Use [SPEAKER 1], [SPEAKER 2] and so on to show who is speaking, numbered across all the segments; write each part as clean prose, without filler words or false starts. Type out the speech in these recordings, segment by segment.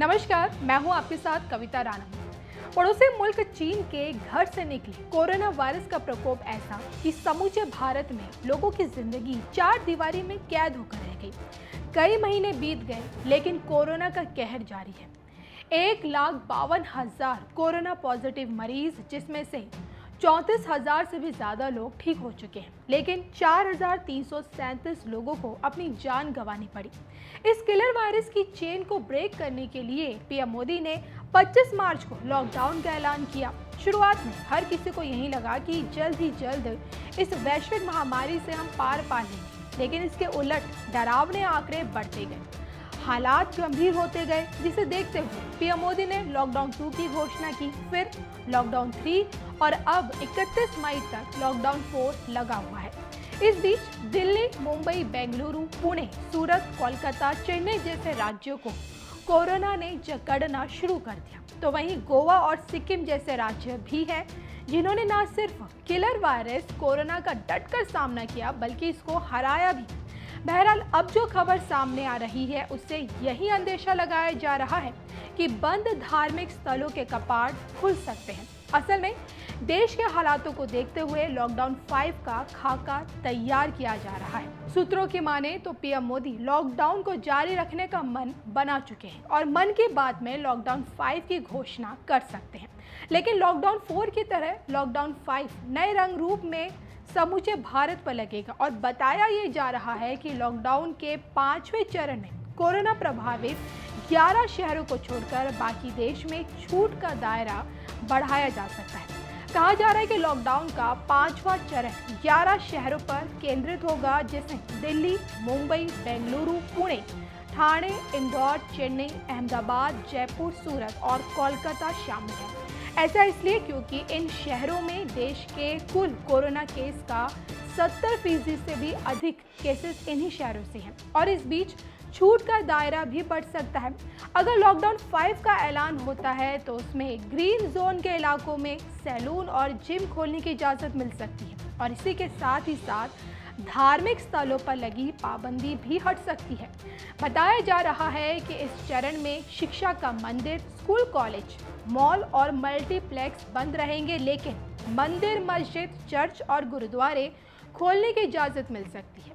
[SPEAKER 1] नमस्कार, मैं हूं आपके साथ कविता राणा। पड़ोसी मुल्क चीन के घर से निकले कोरोना वायरस का प्रकोप ऐसा कि समूचे भारत में लोगों की जिंदगी चार दीवारी में कैद होकर रह गई। कई महीने बीत गए, लेकिन कोरोना का कहर जारी है। 1,52,000 कोरोना पॉजिटिव मरीज, जिसमें से 34,000 से भी ज्यादा लोग ठीक हो चुके हैं, लेकिन 4,337 लोगों को अपनी जान गंवानी पड़ी। इस किलर वायरस की चेन को ब्रेक करने के लिए पीएम मोदी ने 25 मार्च को लॉकडाउन का ऐलान किया। शुरुआत में हर किसी को यही लगा कि जल्द ही जल्द इस वैश्विक महामारी से हम पार पा लेंगे, लेकिन इसके उलट डरावने आंकड़े बढ़ते गए, हालात गंभीर होते गए, जिसे देखते हुए पीएम मोदी ने लॉकडाउन 2 की घोषणा की, फिर लॉकडाउन 3 और अब 31 मई तक लॉकडाउन 4 लगा हुआ है। इस बीच दिल्ली, मुंबई, बेंगलुरु, पुणे, सूरत, कोलकाता, चेन्नई जैसे राज्यों को कोरोना ने जकड़ना शुरू कर दिया, तो वहीं गोवा और सिक्किम जैसे राज्य भी हैं जिन्होंने न सिर्फ किलर वायरस कोरोना का डटकर सामना किया, बल्कि इसको हराया भी। बहरहाल, अब जो खबर सामने आ रही है उससे यही अंदेशा लगाया जा रहा है कि बंद धार्मिक स्थलों के कपाट खुल सकते हैं। असल में देश के हालातों को देखते हुए लॉकडाउन 5 का खाका तैयार किया जा रहा है। सूत्रों की माने तो पीएम मोदी लॉकडाउन को जारी रखने का मन बना चुके हैं और मन की बात में लॉकडाउन 5 की घोषणा कर सकते हैं, लेकिन लॉकडाउन 4 की तरह लॉकडाउन 5 नए रंग रूप में समूचे भारत पर लगेगा। और बताया ये जा रहा है कि लॉकडाउन के 5वें चरण में कोरोना प्रभावित 11 शहरों को छोड़कर बाकी देश में छूट का दायरा बढ़ाया जा सकता है। कहा जा रहा है कि लॉकडाउन का 5वां चरण 11 शहरों पर केंद्रित होगा, जिसमें दिल्ली, मुंबई, बेंगलुरु, पुणे, ठाणे, इंदौर, चेन्नई, अहमदाबाद, जयपुर, सूरत और कोलकाता शामिल है। ऐसा इसलिए क्योंकि इन शहरों में देश के कुल कोरोना केस का 70% से भी अधिक केसेस इन्हीं शहरों से हैं और इस बीच छूट का दायरा भी बढ़ सकता है। अगर लॉकडाउन 5 का ऐलान होता है तो उसमें ग्रीन जोन के इलाकों में सैलून और जिम खोलने की इजाज़त मिल सकती है और इसी के साथ ही साथ धार्मिक स्थलों पर लगी पाबंदी भी हट सकती है। बताया जा रहा है कि इस चरण में शिक्षा का मंदिर, स्कूल, कॉलेज, मॉल और मल्टीप्लेक्स बंद रहेंगे, लेकिन मंदिर, मस्जिद, चर्च और गुरुद्वारे खोलने की इजाज़त मिल सकती है।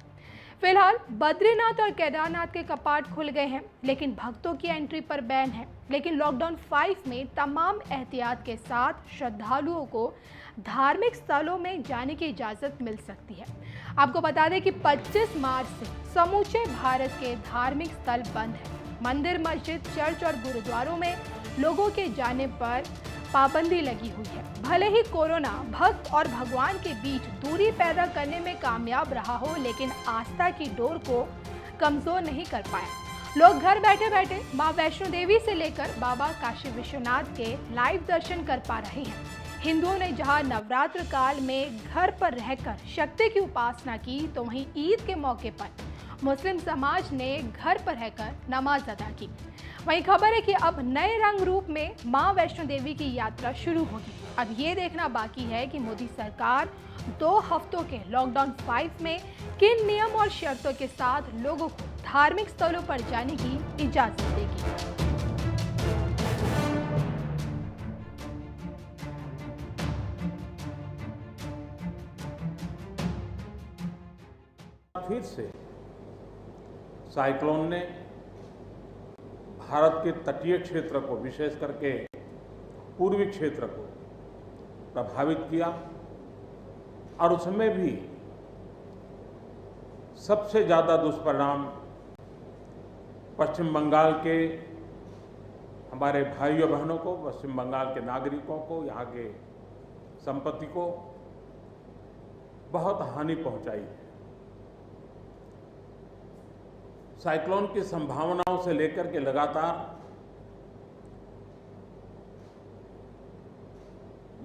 [SPEAKER 1] फिलहाल बद्रीनाथ और केदारनाथ के कपाट खुल गए हैं, लेकिन भक्तों की एंट्री पर बैन है। लेकिन लॉकडाउन 5 में तमाम एहतियात के साथ श्रद्धालुओं को धार्मिक स्थलों में जाने की इजाज़त मिल सकती है। आपको बता दें कि 25 मार्च से समूचे भारत के धार्मिक स्थल बंद हैं। मंदिर, मस्जिद, चर्च और गुरुद्वारों में लोगों के जाने पर पाबंदी लगी हुई है। भले ही कोरोना भक्त और भगवान के बीच दूरी पैदा करने में कामयाब रहा हो, लेकिन आस्था की डोर को कमजोर नहीं कर पाया। लोग घर बैठे बैठे मां वैष्णो देवी से लेकर बाबा काशी विश्वनाथ के लाइव दर्शन कर पा रहे हैं। हिंदुओं ने जहां नवरात्र काल में घर पर रहकर शक्ति की उपासना की, तो वहीं ईद के मौके पर मुस्लिम समाज ने घर पर रहकर नमाज अदा की। वहीं खबर है कि अब नए रंग रूप में मां वैष्णो देवी की यात्रा शुरू होगी। अब ये देखना बाकी है कि मोदी सरकार 2 हफ्तों के लॉकडाउन 5 में किन नियम और शर्तों के साथ लोगों को धार्मिक स्थलों पर जाने की इजाजत देगी।
[SPEAKER 2] फिर से साइक्लोन ने भारत के तटीय क्षेत्र को, विशेष करके पूर्वी क्षेत्र को प्रभावित किया और उसमें भी सबसे ज़्यादा दुष्परिणाम पश्चिम बंगाल के हमारे भाइयों बहनों को, पश्चिम बंगाल के नागरिकों को, यहाँ के संपत्ति को बहुत हानि पहुंचाई है। साइक्लोन की संभावनाओं से लेकर के लगातार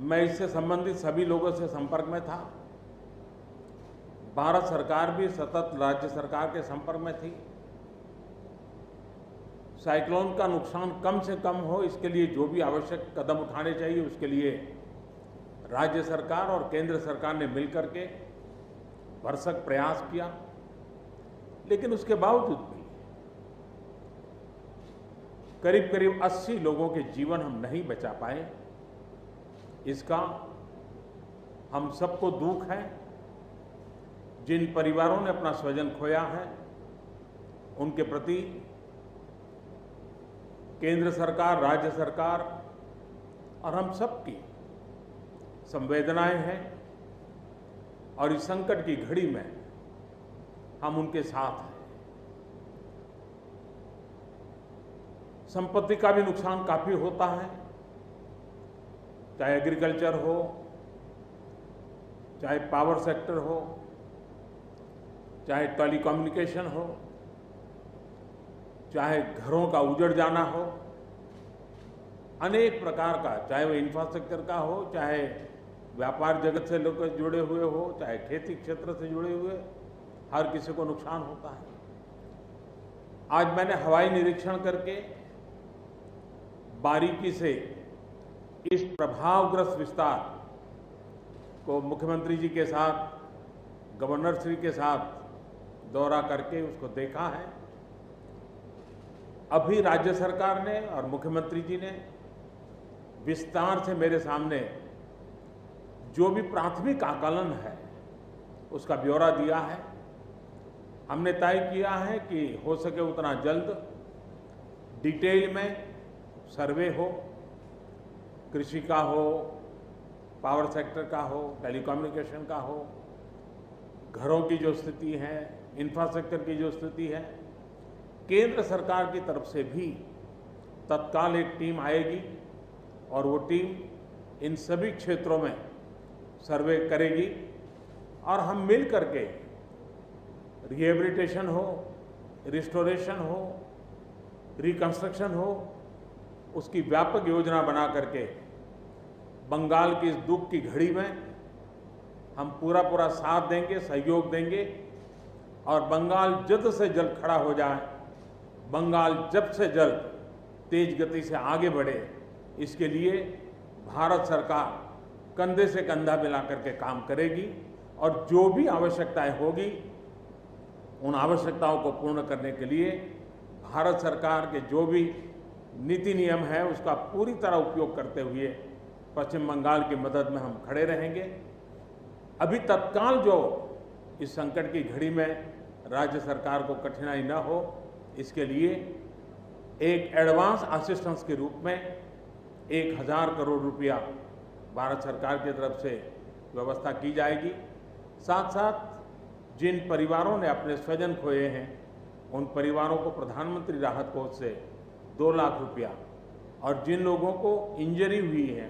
[SPEAKER 2] मैं इससे संबंधित सभी लोगों से संपर्क में था। भारत सरकार भी सतत राज्य सरकार के संपर्क में थी। साइक्लोन का नुकसान कम से कम हो, इसके लिए जो भी आवश्यक कदम उठाने चाहिए उसके लिए राज्य सरकार और केंद्र सरकार ने मिलकर के भरसक प्रयास किया। लेकिन उसके बावजूद भी करीब करीब 80 लोगों के जीवन हम नहीं बचा पाए, इसका हम सबको दुख है। जिन परिवारों ने अपना स्वजन खोया है, उनके प्रति केंद्र सरकार, राज्य सरकार और हम सबकी संवेदनाएं हैं और इस संकट की घड़ी में हम उनके साथ हैं। संपत्ति का भी नुकसान काफी होता है, चाहे एग्रीकल्चर हो, चाहे पावर सेक्टर हो, चाहे टेलीकम्युनिकेशन हो, चाहे घरों का उजड़ जाना हो, अनेक प्रकार का, चाहे वो इंफ्रास्ट्रक्चर का हो, चाहे व्यापार जगत से लोग जुड़े हुए हो, चाहे खेती क्षेत्र से जुड़े हुए, हर किसी को नुकसान होता है। आज मैंने हवाई निरीक्षण करके बारीकी से इस प्रभावग्रस्त विस्तार को मुख्यमंत्री जी के साथ, गवर्नर श्री के साथ दौरा करके उसको देखा है। अभी राज्य सरकार ने और मुख्यमंत्री जी ने विस्तार से मेरे सामने जो भी प्राथमिक आकलन है उसका ब्यौरा दिया है। हमने तय किया है कि हो सके उतना जल्द डिटेल में सर्वे हो, कृषि का हो, पावर सेक्टर का हो, टेलीकम्युनिकेशन का हो, घरों की जो स्थिति है, इंफ्रास्ट्रक्चर की जो स्थिति है, केंद्र सरकार की तरफ से भी तत्काल एक टीम आएगी और वो टीम इन सभी क्षेत्रों में सर्वे करेगी और हम मिल करके रिहेबिलिटेशन हो, रिस्टोरेशन हो, रिकंस्ट्रक्शन हो, उसकी व्यापक योजना बना करके बंगाल की इस दुख की घड़ी में हम पूरा साथ देंगे, सहयोग देंगे और बंगाल जल्द से जल्द खड़ा हो जाए, बंगाल जल्द से जल्द तेज गति से आगे बढ़े, इसके लिए भारत सरकार कंधे से कंधा मिला करके काम करेगी और जो भी आवश्यकताएं होगी उन आवश्यकताओं को पूर्ण करने के लिए भारत सरकार के जो भी नीति नियम है उसका पूरी तरह उपयोग करते हुए पश्चिम बंगाल की मदद में हम खड़े रहेंगे। अभी तत्काल जो इस संकट की घड़ी में राज्य सरकार को कठिनाई न हो, इसके लिए एक एडवांस असिस्टेंस के रूप में 1000 करोड़ रुपया भारत सरकार की तरफ से व्यवस्था की जाएगी। साथ साथ जिन परिवारों ने अपने स्वजन खोए हैं उन परिवारों को प्रधानमंत्री राहत कोष से 2 लाख रुपया और जिन लोगों को इंजरी हुई है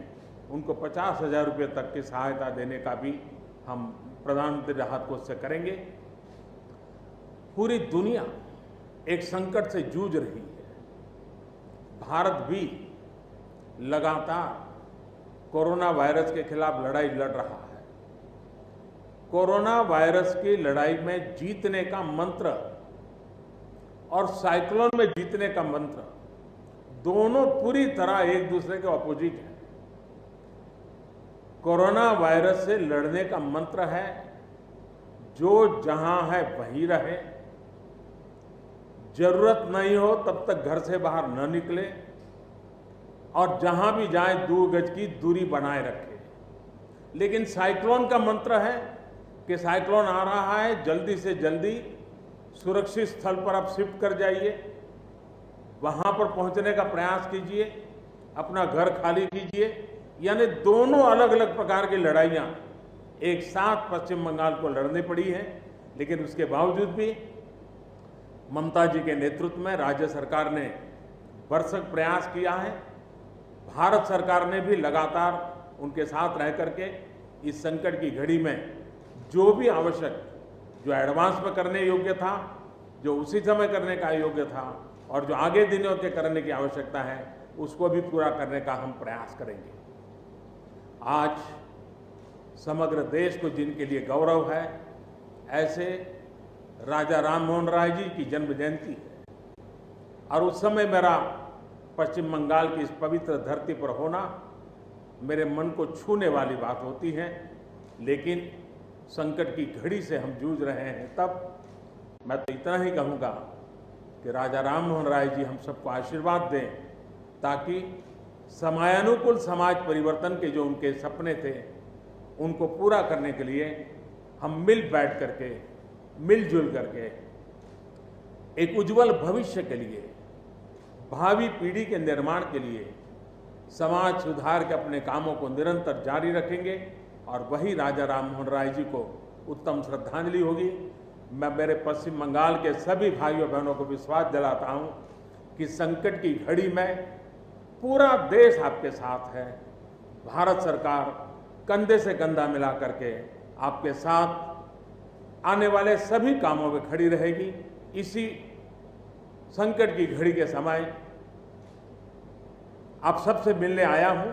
[SPEAKER 2] उनको 50,000 रुपये तक की सहायता देने का भी हम प्रधानमंत्री राहत कोष से करेंगे। पूरी दुनिया एक संकट से जूझ रही है, भारत भी लगातार कोरोना वायरस के खिलाफ लड़ाई लड़ रहा है। कोरोना वायरस की लड़ाई में जीतने का मंत्र और साइक्लोन में जीतने का मंत्र दोनों पूरी तरह एक दूसरे के ऑपोजिट है। कोरोना वायरस से लड़ने का मंत्र है जो जहां है वहीं रहे, जरूरत नहीं हो तब तक घर से बाहर न निकले और जहां भी जाए 2 गज की दूरी बनाए रखे। लेकिन साइक्लोन का मंत्र है कि साइक्लोन आ रहा है, जल्दी से जल्दी सुरक्षित स्थल पर आप शिफ्ट कर जाइए, वहां पर पहुंचने का प्रयास कीजिए, अपना घर खाली कीजिए। यानी दोनों अलग अलग प्रकार की लड़ाइयां एक साथ पश्चिम बंगाल को लड़नी पड़ी है। लेकिन उसके बावजूद भी ममता जी के नेतृत्व में राज्य सरकार ने भरसक प्रयास किया है। भारत सरकार ने भी लगातार उनके साथ रह करके इस संकट की घड़ी में जो भी आवश्यक, जो एडवांस में करने योग्य था, जो उसी समय करने का योग्य था और जो आगे दिनों के करने की आवश्यकता है, उसको भी पूरा करने का हम प्रयास करेंगे। आज समग्र देश को जिनके लिए गौरव है, ऐसे राजा राममोहन राय जी की जन्म जयंती है और उस समय मेरा पश्चिम बंगाल की इस पवित्र धरती पर होना मेरे मन को छूने वाली बात होती है। लेकिन संकट की घड़ी से हम जूझ रहे हैं, तब मैं तो इतना ही कहूँगा कि राजा राममोहन राय जी हम सबको आशीर्वाद दें ताकि समयानुकूल समाज परिवर्तन के जो उनके सपने थे उनको पूरा करने के लिए हम मिल बैठ करके, मिलजुल करके एक उज्जवल भविष्य के लिए, भावी पीढ़ी के निर्माण के लिए समाज सुधार के अपने कामों को निरंतर जारी रखेंगे और वही राजा राम मोहन राय जी को उत्तम श्रद्धांजलि होगी। मैं मेरे पश्चिम बंगाल के सभी भाइयों बहनों को विश्वास दिलाता हूं कि संकट की घड़ी में पूरा देश आपके साथ है। भारत सरकार कंधे से कंधा मिला करके आपके साथ आने वाले सभी कामों में खड़ी रहेगी। इसी संकट की घड़ी के समय आप सबसे मिलने आया हूं।